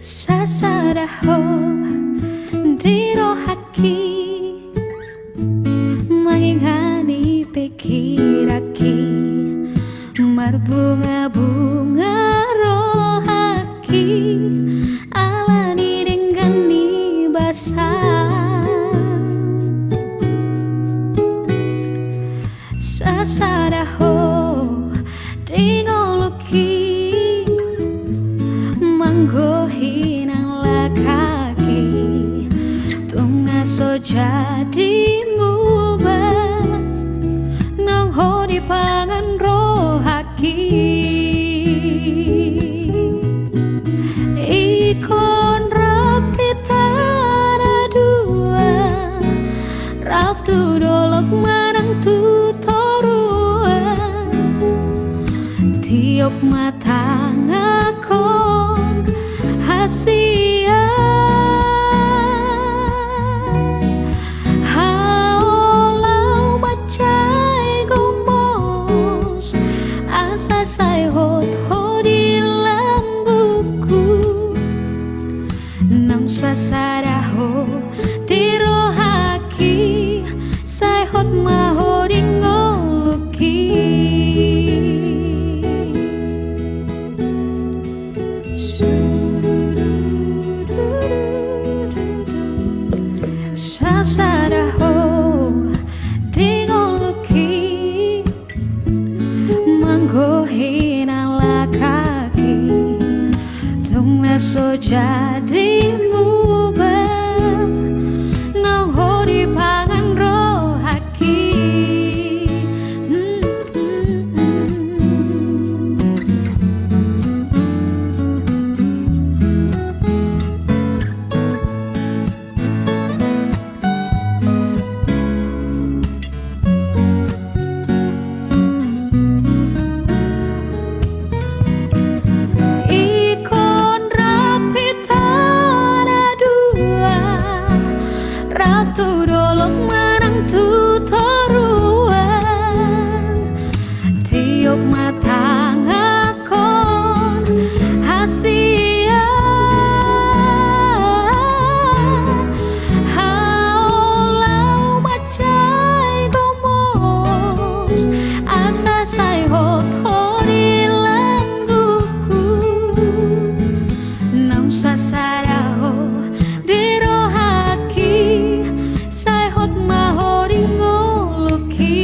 Sasaraho diro haki mangingani pikiraki marbunga-bunga rohaki alani dengani basah sasaraho dingoloki manggohinang lakaki tunga so jadi mubah nang hodi pangan rohaki ikon rapitana dua raptu dolok manang tutorua tiup mata ngakon hasia haolau macai gomos asa sai hot hodi lambuku nang sasaraho dirohaki sai hot mahodi ngoluki sasaraho dingoloki manggohinang lakaki tungna so jadi mubah nang hodi pangan rohaki Ratu dolok manang tutoruan tiup mata ngakon hasia haolau macai gomos asa sai hot hodi lambuku nang sasaraho dirohaki sai hot mahori ngoluki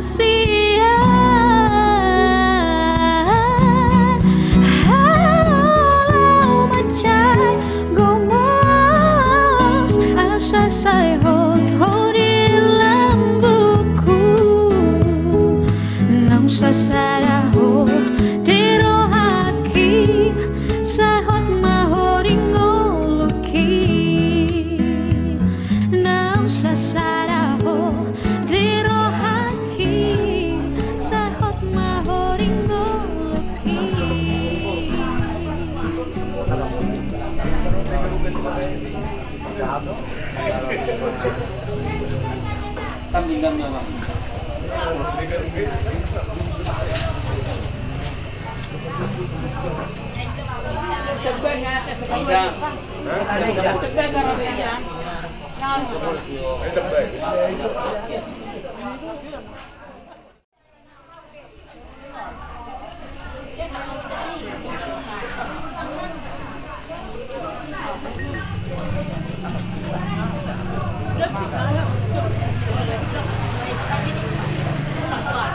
kasihan halau macai gomos asa sai hot hori lambuku nang sasara ho diro haki sahot mahoringo luki nang sasara ho diro haki sahot mahoringo luki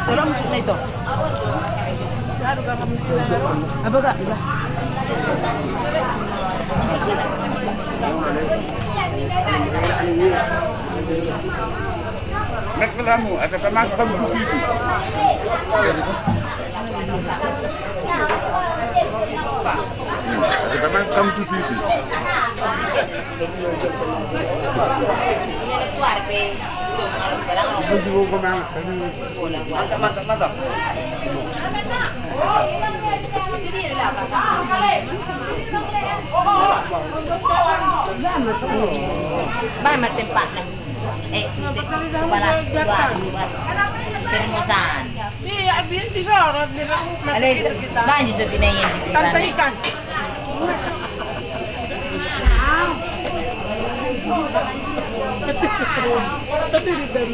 Tolong masuk na ito. Apa kak? Reklamu ada pemakam begitu. Ada pemakam begitu. Mantap. Bama tempat balas buat permusan. Iya, biar disorot biar aku Banyak sudah dinaikin di tanpa ikan. Tapi di dalam.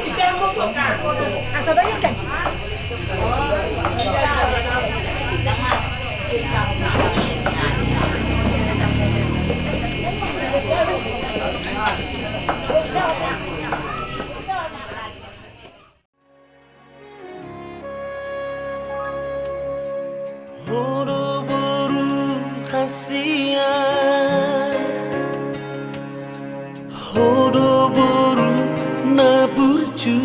Ikan mau bukan? Asal banyak kan? Horo-boru hasian Horo-boru na burju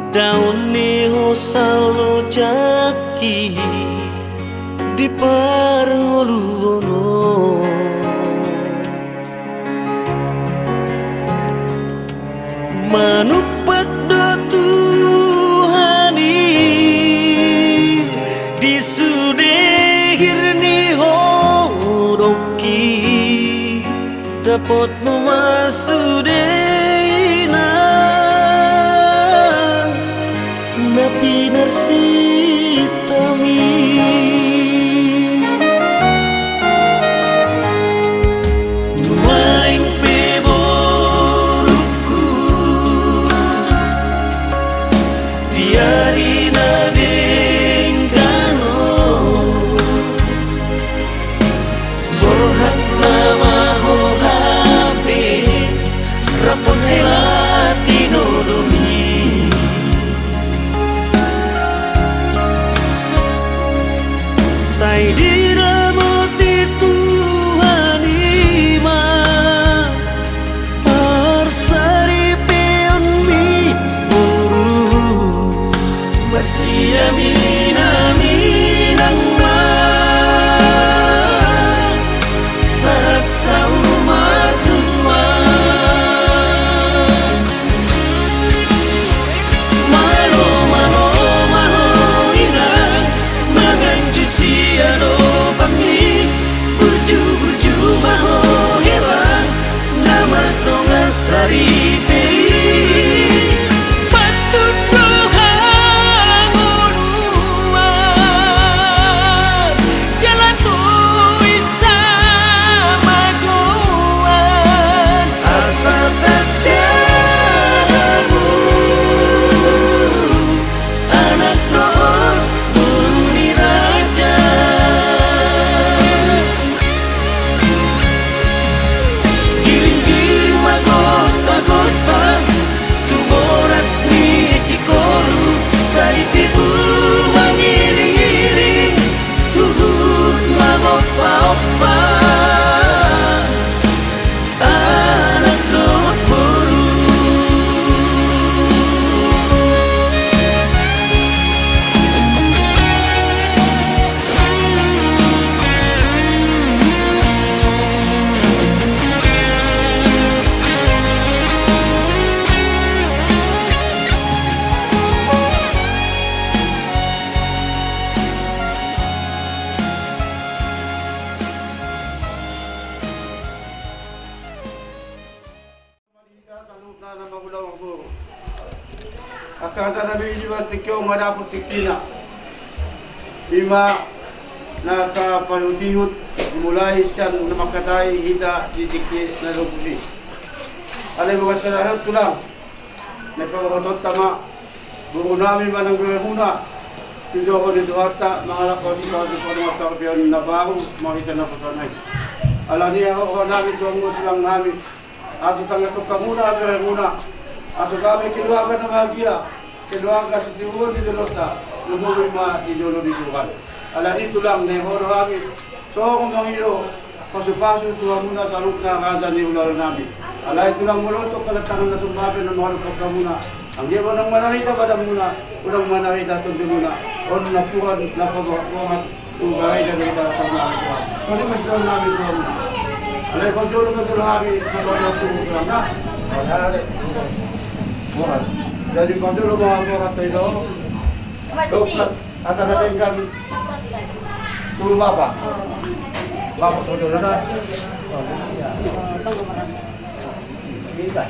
Daun neho salo jaki Di parngoluwono Manupak dotu Disudehirni horoki dapat memasudena napi narsitami maing peboruku diari Akan ada nabi jiwa tikyo madapot tikina. Lima nakapalutihut mulai siyan na makatay hita di tikti na lupusi. Alay bukan sarahot tulang. Nagpapagatot tama. Buko namin man ang muna. Tudo ko dito ata mga lakon dito sa mga sakbiyan na bago makita na pasanay. Alam niya ako namin doon mo silang namin. Aso tangatok ka muna, pero muna. Aso kami kiluwagan na bahagia. Kiluwagan sa tibuan di Dolota. Lumuloy ma di Dolo di Tuhan. Alam ito lang, nehoro kami. So kung mangilo, paso-paso tuwa muna sa loob na kasa ni ulalo namin. Alam ito lang muloto, kalatangan na sumabi na mahalupag ka muna. Ang gibo nang manakita ba muna, unang manakita tundo muna. O napukan, napagawakat, ugay na kita sa mga kuwan. Kung mas doon namin doon na. Alay, kung dulo ka dulo kami, nabalang sumut lang na. Alay, buwan. Jadi kung dulo mga buwan tayo doon. At natin kan tulo bapa. Bapa ko dulo na. Ikan.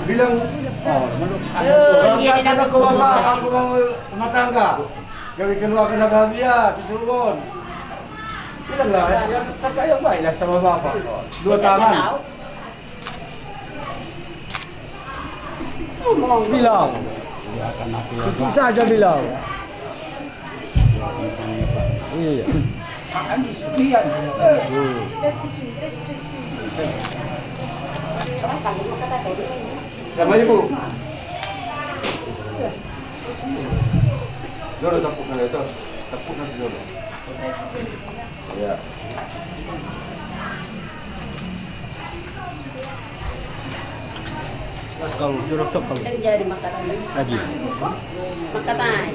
Bilang, Dia dapat ako mau matangga. Gawin keluarga na bahagia, susuron. Bilang lah, yang terkaya baik lah sama bapak. Dua tangan. Bilang. Sikit saja bilang. Iya. Ini sekian. Sama ibu. Dulu tepuk na ito. Tepuk na dulu. Ya. Mas kamu curug sok kamu. Jadi makatan. Lagi. Makatan.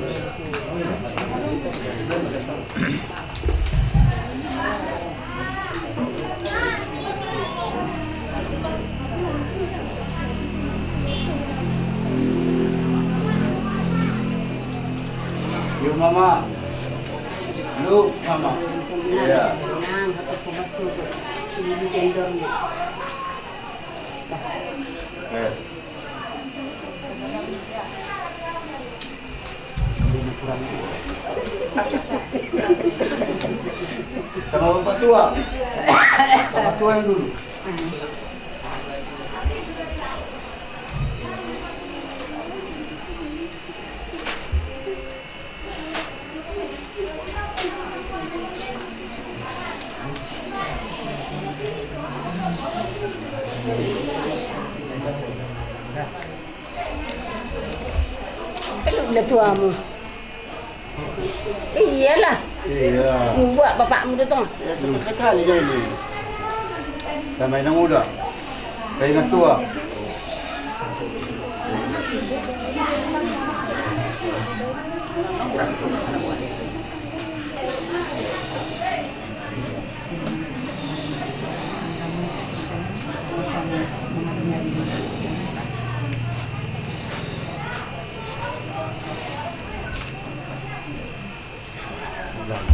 Yung mama. Lu mama. Ya. Nang atau pumasok. Ini gendornya. Eh. Sama bapak tua. Bapak tua yang dulu. Peluklah tuamu. Iyalah. Iya. Buat bapakmu tu tong. Ya, belum sekali je ini. Sama yang muda. Saya ingat tua.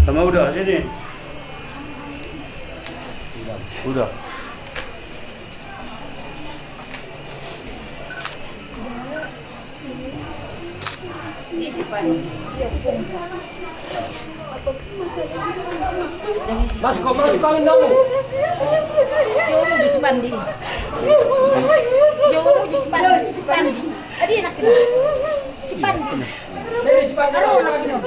Sama udah sini. Udah. Mas kau masuk kawin kamu. Jom jus pandi. Jom jus pandi. Pandi. Adi nak kena. Si pandi. Jadi si Pak. Aduh nak kena.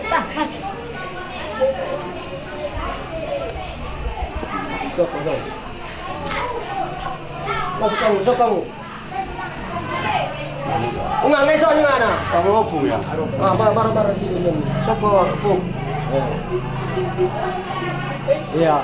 Pak, masih. Sok sok. Masuk kamu, sok kamu. Ungang esok di mana? Sama opung ya. Ah, baru di sini. Siapa opung? Iya.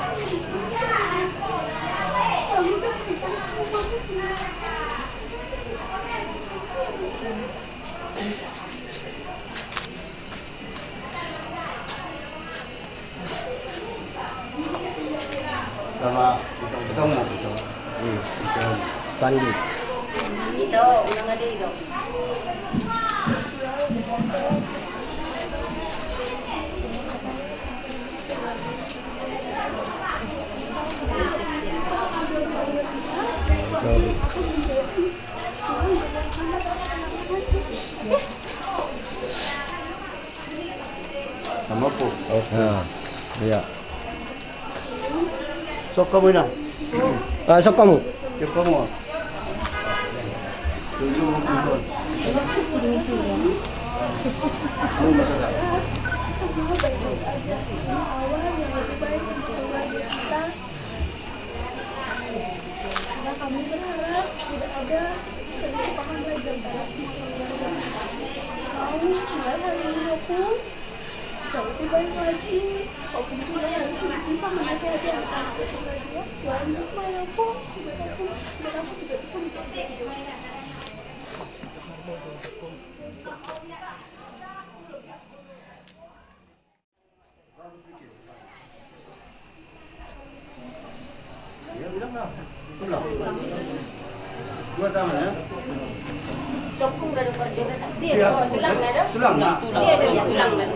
Pandi. Ito, unang nga dito. Sama po. Iya. Sok ka muna. Sok kamu. Sok ka mo. Tuyo mo po. Ano masarap? Kami berharap tidak ada selisih paham lagi antara semua keluarga. Mau mulai hari ini pun bisa lebih baik lagi. Walaupun tidak harus bisa menasihati anak-anak keluarga. Tuhan Bismillah pun dan aku tidak bisa menjadi Ya bilang lah. Tulang. Dua tangan ya. Tokong gak ada perjodohan. Iya. Tulang gak ada? Tulang nak. Iya, tulang gak ada.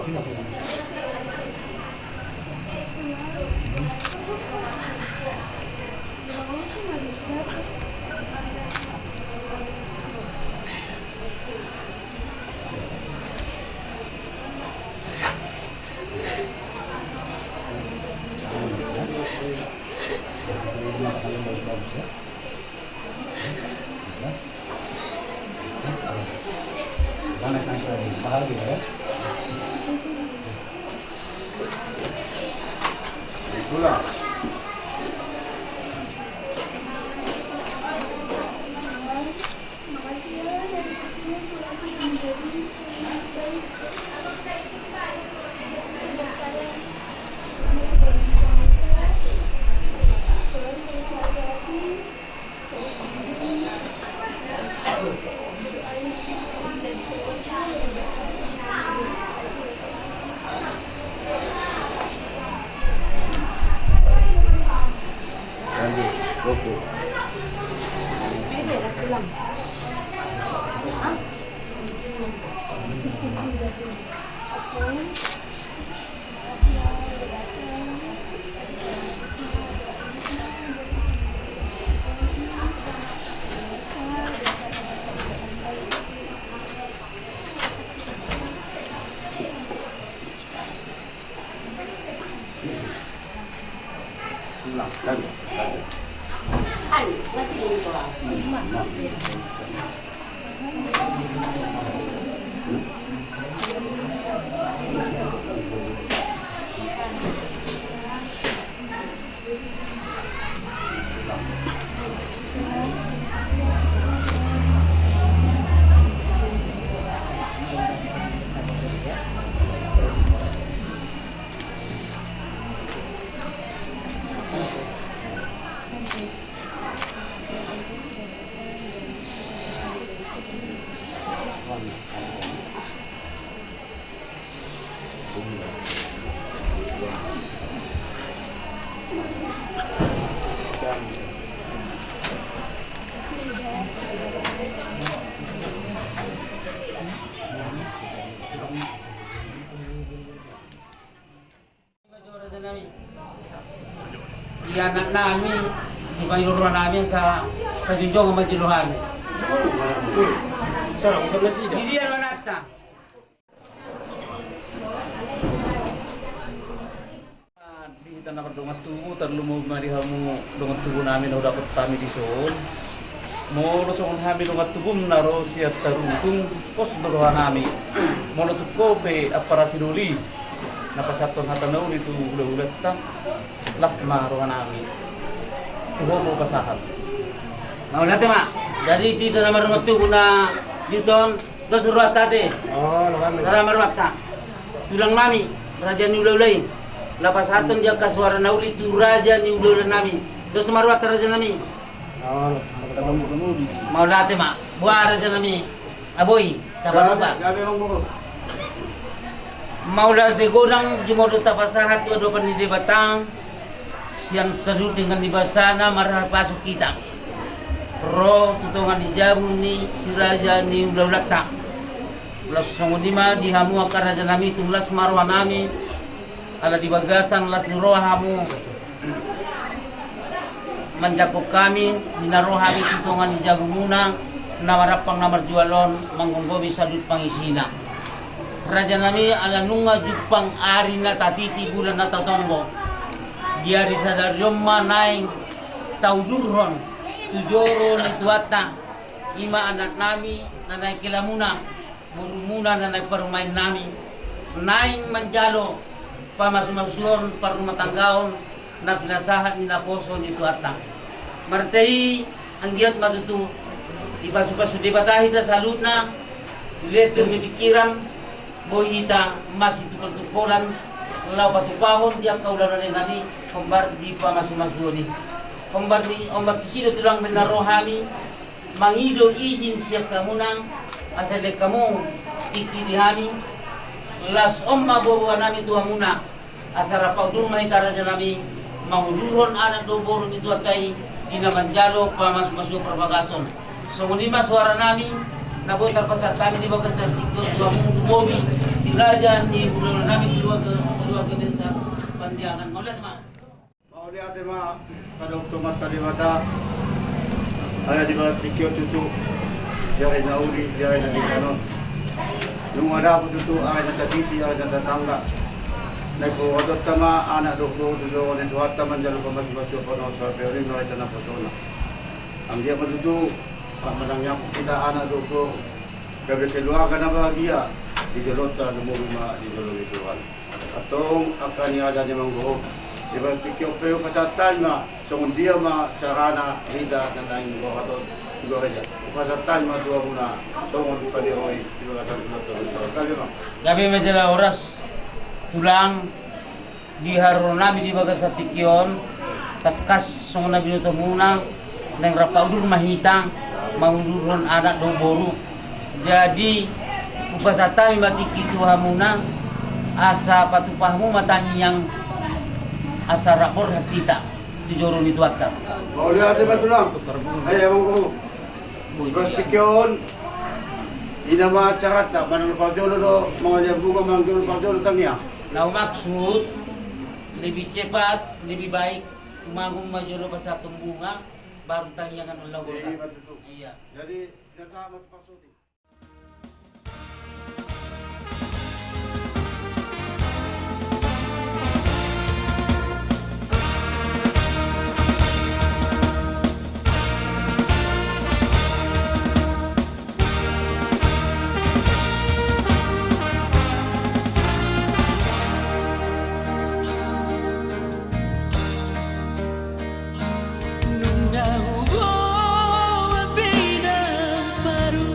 Tulang. Oke. Tulang. Lagi. Ano, masih ini ko lang. Di anak namin, di panyuruan namin sa Junjong ang Majiluhan. Sarap sa masjid. Di dia manata. Di tanah perdongat tubuh terlumog marihamu dongat tubuh namin udah dapat kami di soon. Mau losong kami dongat tubuh naro siat taruntung pos doa nami. Mau nutup kope aparasiduli. Napasatong hatanaw itu ulat-ulat ta. Lasma rohan nami. Tuho mo pasahat. Mau natin ma. Jadi dito na marungat tubuh na Newton, dos ruat tate. Oh, naman. Tara maruat ta. Tulang nami, raja ni ulay. Lapas haton dia kaswara na uli tu raja ni ulay nami. Dos maruat raja nami. Oh, Mau natin ma. Buah raja nami. Aboy, tapat pa. Gabi ang buko. Mau natin godang jumodo tapasahat tu do panidi batang. Siang sedut dengan di basana marah pasuk kita. ro tutungan di jabu ni si raja ni ulaulat Las songudima di hamu akar raja nami tumlas marwa nami ala di bagasan las ni roha hamu menjakup kami dinaroha kami tutungan di jabu muna nawarapang namar jualon manggonggobi sadut pangisina raja nami ala nunga jupang ari na tatiti bulan na tatonggo dia risadar yomma naing taudurhon tujoro ni tuata ima anak nami nanay kilamuna burumuna nanay parumain nami naing manjalo pamasumasuon parumah tanggaon na pinasahan ni naposo ni tuata martei ang giyat matutu ipasupasu di batahita salutna leto ni pikiran bohita masih tupal-tupolan law patupahon dia kaulan nani kembar di pamasumasuon ni kembar ni ombak sido tulang benarohami mangido izin siya kamunang asal kamu tiki dihami las omma bobo nami tua muna asara paudur mai karaja nami manguluron anak do borun itu akai dina manjalo pamas masuk perbagason songonima suara nami nabo terpasat kami di bagas tikto dua mundu mobi si raja ni budol nami keluarga besar pandiangan mau lihat ma mau lihat ma kadok tomat tadi mata ada di bawah tikio tutu dia ina uri dia ina di kanon nung ada aku tutu ada tatiti ada tetangga naiko odot sama anak dokter tutu orang tua teman jalan pemasuk kono sapiori no itu na persona ang dia matutu menangnya kita anak dokter gabe keluarga na bahagia di jalota lumuma di jalur Tuhan atau akan ada di manggo di bawah tikio peu pasatan ma songon dia ma sarana hida na naing gohatot goreja pasatan ma tua muna songon palihoy di bawah kali ma gabe majalah oras tulang di harunami di bagas tikion takas songon nabi nuto muna neng rapaudur mahitang mangudurun anak do boru jadi upasatami matiki tuhamuna asa patupahmu matangi yang asa rapor hatita di jorun itu akar mau lihat siapa tulang ayo monggo Bastikyon inama carata manang pagdolo do mga bunga manggol pagdolo tangya na maksud lebih cepat lebih baik tumanggung majolo pa sa bunga baru tangyangan ulang iya jadi nasama paksudi Nunga hubo a pina paru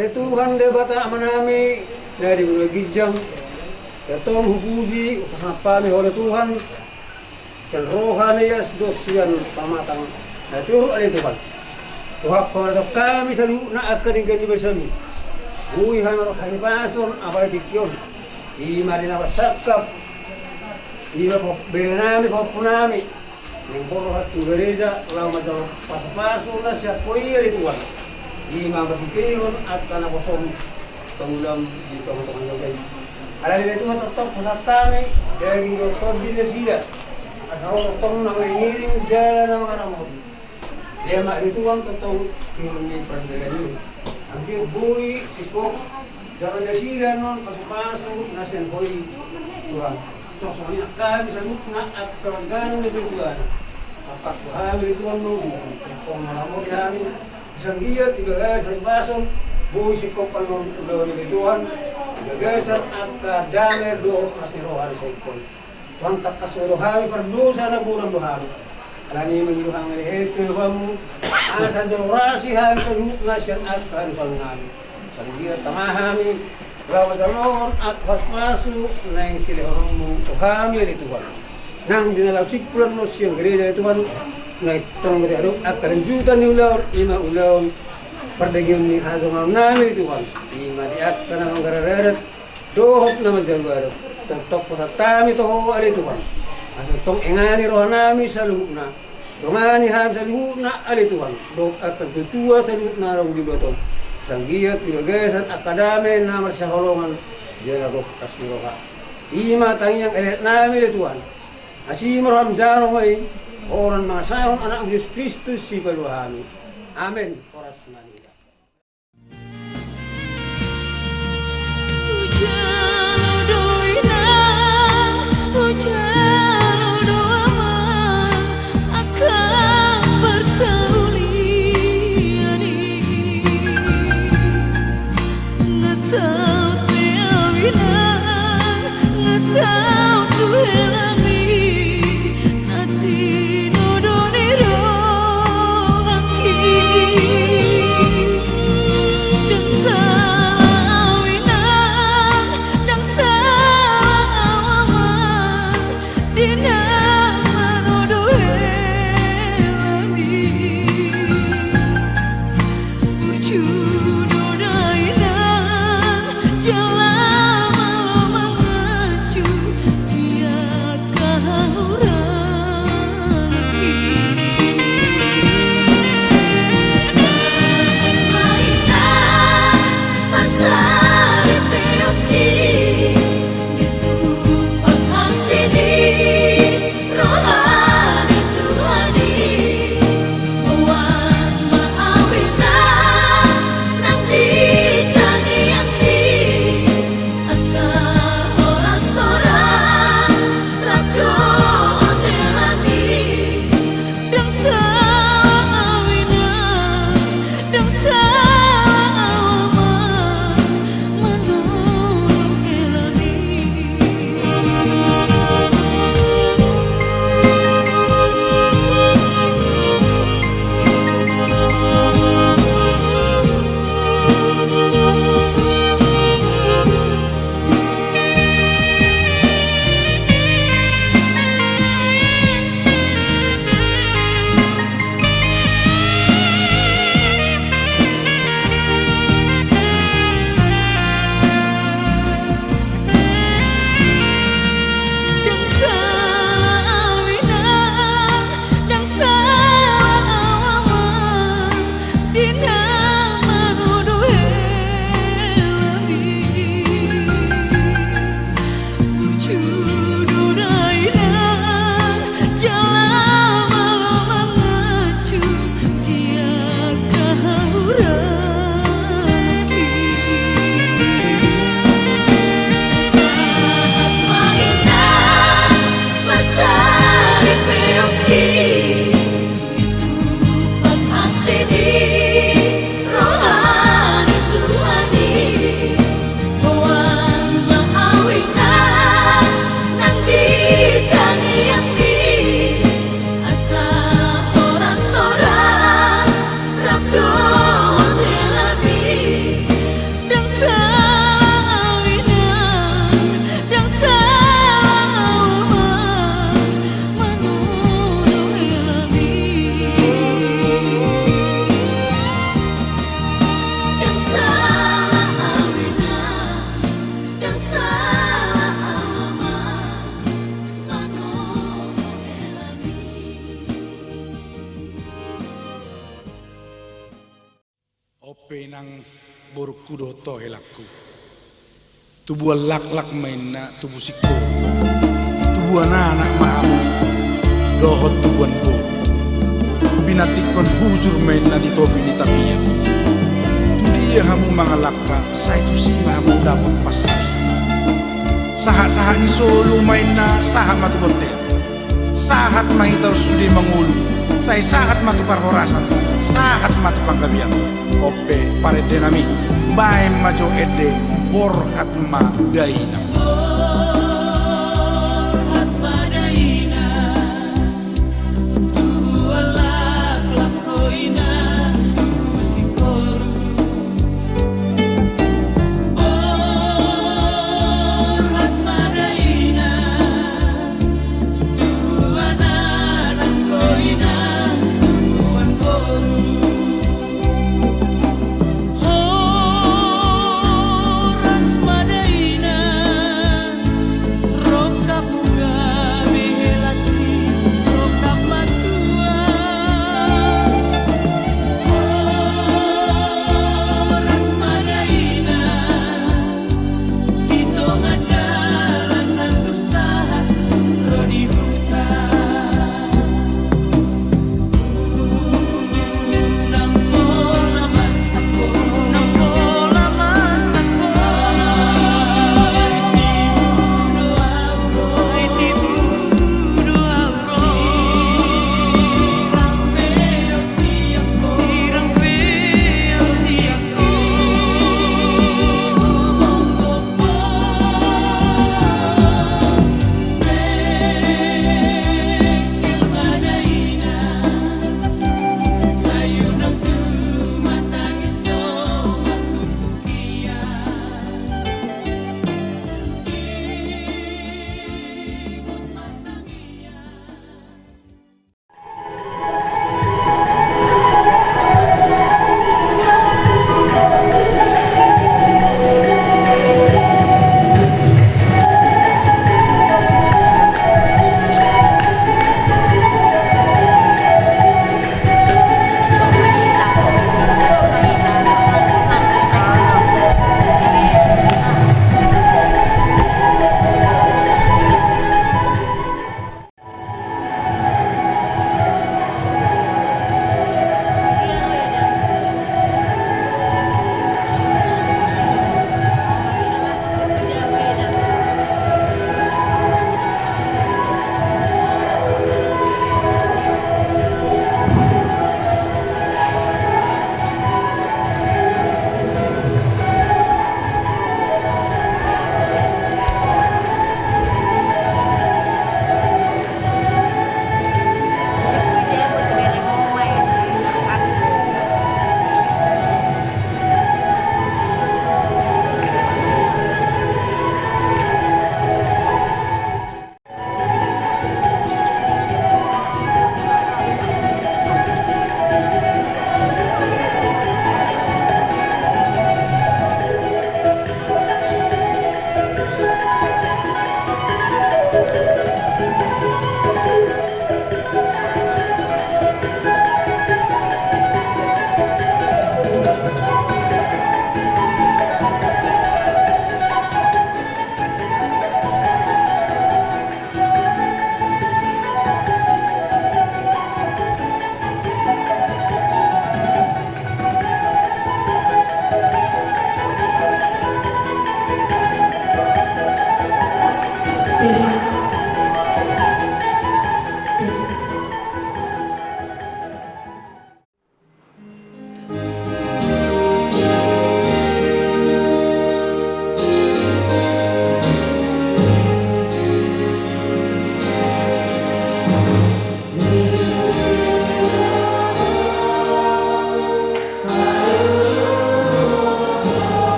Ada Tuhan dia bata amanami dari gijang. Ketong hubuji upasapami oleh Tuhan. Sian rohani ya sedosian pamatang. Nah turu ada Tuhan. Tuhan kepada kami selalu nak akan ingin bersami. Ui hamar haibason apa dikion. Imari na bersakap. Ima berenami papunami. Yang boro hatu gereja lau majal pasu-pasu na siya koi ada Tuhan. Ima berpikiran akan apa som pengulang di teman-teman yang ala di Tuhan tetap pasatami daging doktor di desida. Asal tetap nak mengiring jalan nama ramai. Lema di Tuhan tetap kini perjalanan ini. Angki bui sikok jalan desida non pasu-pasu nasian koi Tuhan. Soalnya kami selalu nak akan di Tuhan. Apa Tuhan di Tuhan nunggu. Kau malamut kami. Sanggiat ibagay sa bason, buhay si Kopanon ulo ni Tuhan, ibagay sa akadami doon masirohan sa ikon. Tuhan takasurohami perdusa na gurang duhami. Alani mengiluhang lehet kebamu, asa jalurasi hami sa luhut na siyang akad sa nami. Sanggiat tamahami, lawa jalon at pasmasu na yung silihorong mo tuhami ni Tuhan. Nang dinalaw sikpulan mo siyang gereja ni Tuhan, na itong rin akan juta ni ulaw, 5 ulaw perdaging ni hazong namin ito kan. 5 di akan na manggararat, dohot na magjalwarot. Tentok po sa tami to ho alito kan. Aso tong ingani roh namin sa luhut na. Dongani ham sa luhut na alito kan. Dohot akan tutua sa luhut na rong dibatong. Sanggiyat, ibagasan, akadami na marsaholongan. Diyan ako kasiroha. 5 tangyang elet namin ito kan. Asimor hamjano may orang mga sahon anak Yesus Kristus si Paluhami. Amin. Oras Manila. yang boruk kudo to helakku. Tubuh lak-lak main na tubuh sikbo. Tubuh anak mahamu dohot tubuhan bo. Pinatikon bujur main na di tobi ni tapian. Dia hamu mangalaka, sa itu si mahamu dapat pasal. Sahat-sahat ni solo main na sahat matukotel. Sahat mahitaw sudi mangulu. Saya sahat matupar horasan. Sahat matupang gabian. Ope parede nami. Bae majo ede borhat ma daina. Horas Madaina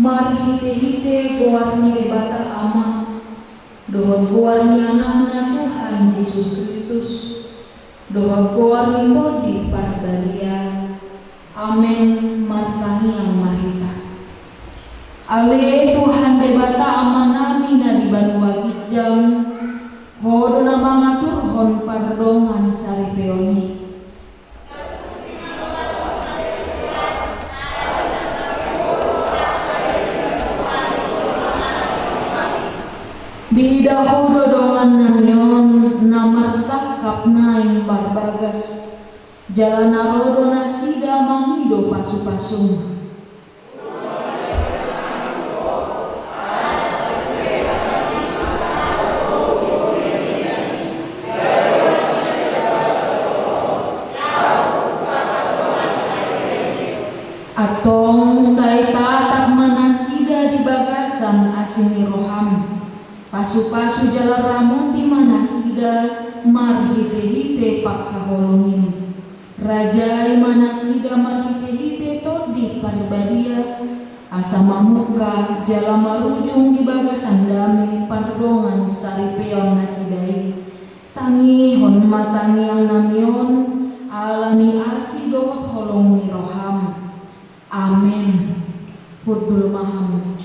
marhite-hite goarni bebata ama, doa goarni anaknya Tuhan Yesus Kristus, doa goarni bodi parbaria, amin martani yang mahita. Ale Tuhan bebata amanami na di banua kijang, hodo na mga turhon pardongan saripeoni. Bida hodo dongan nanyon na marsakap na yung barbagas, jalan narodo na sida mangido pasu-pasung. Atong say tatak manasida di bagasan asini roham, pasu-pasu jalan ramon di manasida marhite-hite pakkaholongin, rajai manasida marhite-hite todi parbadia, asa mamuka jala marujung di bagasan dame pardongan saripeon nasidai, tangi hon matangi yang namyon alani asi dohot holong ni roham. Amin. Pudul maham.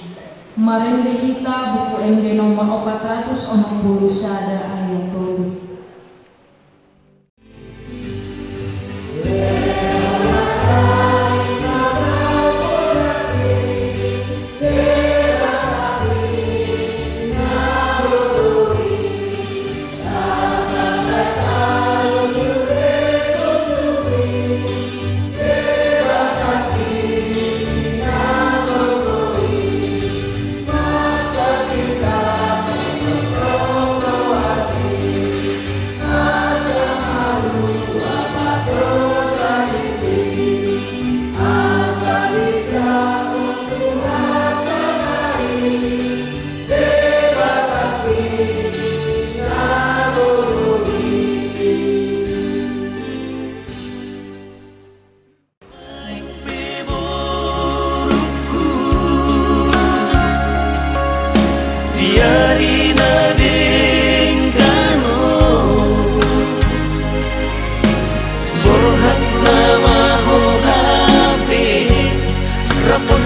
Marende kita buku MD nomor 460 sada ayat 7. Rapon